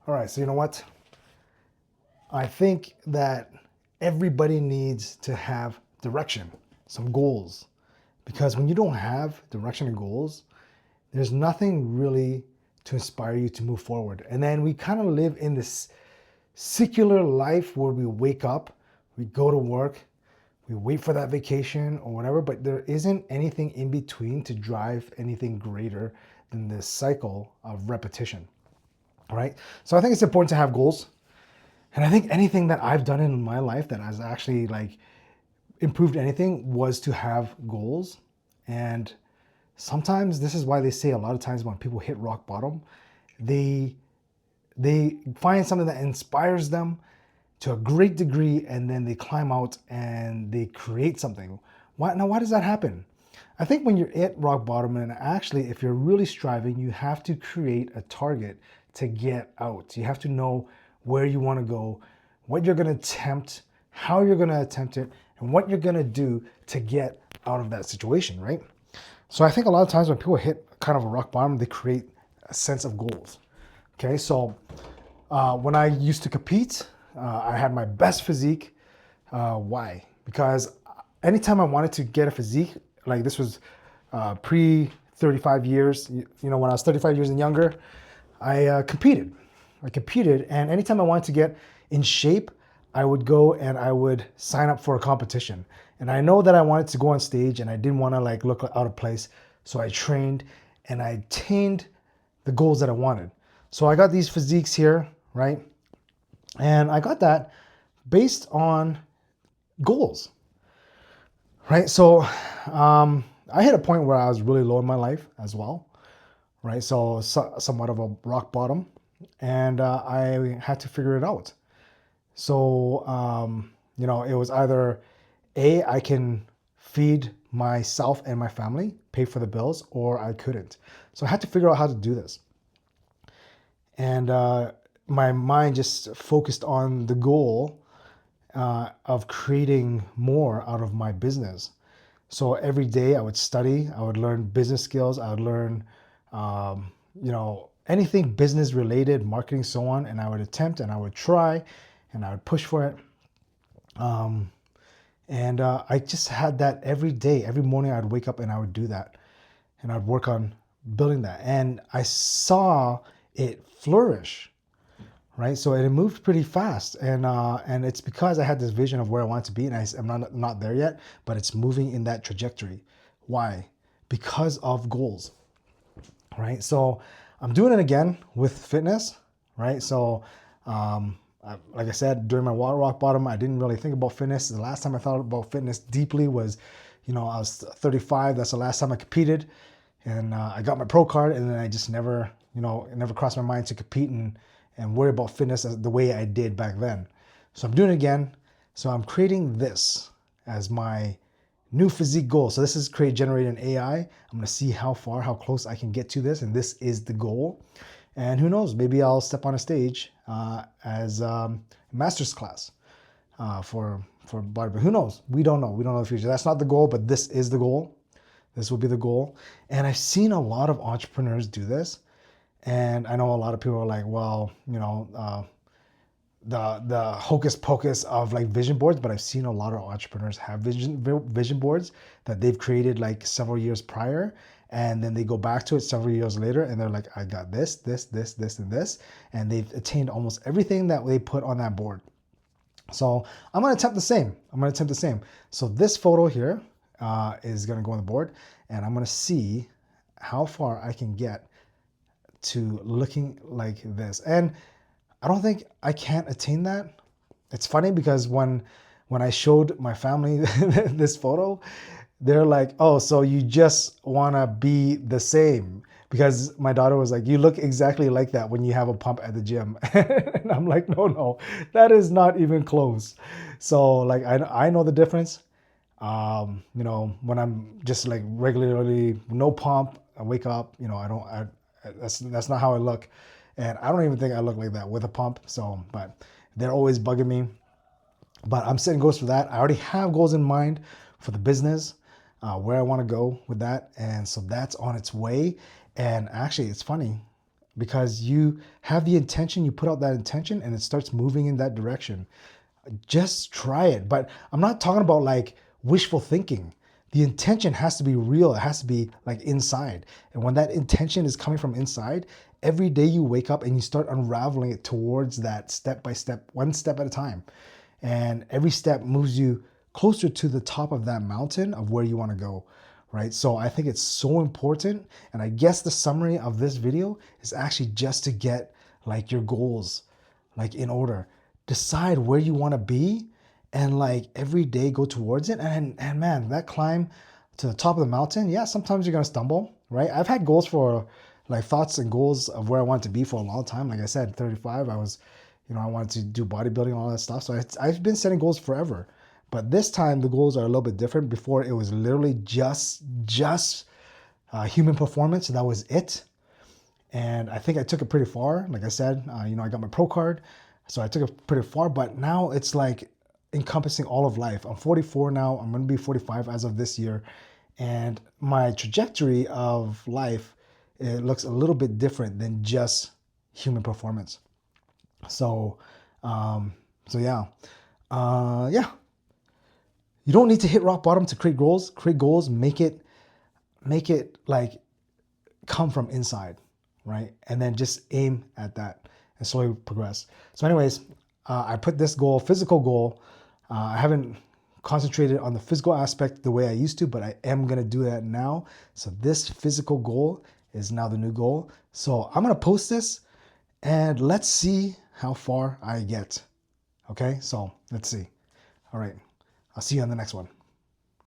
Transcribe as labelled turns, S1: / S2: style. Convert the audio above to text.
S1: All right, so you know what? I think that everybody needs to have direction, some goals. Because when you don't have direction and goals, there's nothing really to inspire you to move forward. And then we kind of live in this secular life where we wake up, we go to work, we wait for that vacation or whatever, but there isn't anything in between to drive anything greater than this cycle of repetition. All right. So I think it's important to have goals. And I think anything that I've done in my life that has actually like improved anything was to have goals. And sometimes this is why they say a lot of times when people hit rock bottom, they they find something that inspires them to a great degree, and then they climb out and they create something. Why does that happen? I think when you're at rock bottom, and actually if you're really striving, you have to create a target to get out. You have to know where you want to go, what you're going to attempt, how you're going to attempt it, and what you're going to do to get out of that situation, right? So I think a lot of times when people hit kind of a rock bottom, they create a sense of goals. Okay, so when I used to compete, I had my best physique. Why? Because anytime I wanted to get a physique, like this was pre 35 years, when I was 35 years and younger, I competed. I competed, and anytime I wanted to get in shape, I would go and I would sign up for a competition. And I know that I wanted to go on stage and I didn't want to like look out of place. So I trained and I attained the goals that I wanted. So I got these physiques here, right? And I got that based on goals, right? So I hit a point where I was really low in my life as well, right? So somewhat of a rock bottom, and I had to figure it out. So, it was either A, I can feed myself and my family, pay for the bills, or I couldn't. So I had to figure out how to do this. And my mind just focused on the goal of creating more out of my business. So every day I would study, I would learn business skills, I would learn, anything business related, marketing, so on, and I would attempt and I would try and I would push for it. And I just had that every day. Every morning I'd wake up and I would do that. And I'd work on building that. And I saw it flourish, right? So it moved pretty fast. And it's because I had this vision of where I wanted to be. And I'm not there yet, but it's moving in that trajectory. Why? Because of goals, right? So I'm doing it again with fitness, right? So like I said, during my rock bottom, I didn't really think about fitness. The last time I thought about fitness deeply was, I was 35. That's the last time I competed. And I got my pro card, and then I just never, it never crossed my mind to compete and worry about fitness the way I did back then. So I'm doing it again. So I'm creating this as my new physique goal. So this is generated in AI. I'm going to see how close I can get to this. And this is the goal. And who knows, maybe I'll step on a stage as a master's class for bodybuilding. Who knows? We don't know. We don't know the future. That's not the goal, but this is the goal. This will be the goal. And I've seen a lot of entrepreneurs do this. And I know a lot of people are like, well, the hocus pocus of like vision boards, but I've seen a lot of entrepreneurs have vision boards that they've created like several years prior, and then they go back to it several years later and they're like, I got this, and this, and they've attained almost everything that they put on that board. So I'm going to attempt the same. So this photo here is going to go on the board, and I'm going to see how far I can get to looking like this. And I don't think I can't attain that. It's funny because when I showed my family this photo, they're like, oh, so you just want to be the same. Because my daughter was like, you look exactly like that when you have a pump at the gym. And I'm like, no, that is not even close. So like, I know the difference. When I'm just like regularly, no pump, I wake up, that's not how I look. And I don't even think I look like that with a pump. So, but they're always bugging me. But I'm setting goals for that. I already have goals in mind for the business, where I want to go with that. And so that's on its way. And actually, it's funny because you have the intention, you put out that intention, and it starts moving in that direction. Just try it. But I'm not talking about like wishful thinking. The intention has to be real. It has to be like inside. And when that intention is coming from inside, every day you wake up and you start unraveling it towards that step by step, one step at a time. And every step moves you closer to the top of that mountain of where you want to go, right? So I think it's so important. And I guess the summary of this video is actually just to get like your goals like in order. Decide where you want to be and like every day go towards it. And man, that climb to the top of the mountain, yeah, sometimes you're gonna stumble, right? I've had goals for like thoughts and goals of where I want to be for a long time. Like I said, 35, I was, I wanted to do bodybuilding and all that stuff. So I've been setting goals forever. But this time the goals are a little bit different. Before it was literally just human performance. That was it. And I think I took it pretty far. Like I said, I got my pro card. So I took it pretty far, but now it's like encompassing all of life. I'm 44 now. I'm going to be 45 as of this year. And my trajectory of life, it looks a little bit different than just human performance. So, yeah. Yeah. You don't need to hit rock bottom to create goals. Create goals, make it like come from inside, right? And then just aim at that and slowly progress. So anyways, I put this goal, physical goal. I haven't concentrated on the physical aspect the way I used to, but I am going to do that now. So this physical goal is now the new goal. So I'm going to post this and let's see how far I get. Okay, so let's see. All right, I'll see you on the next one.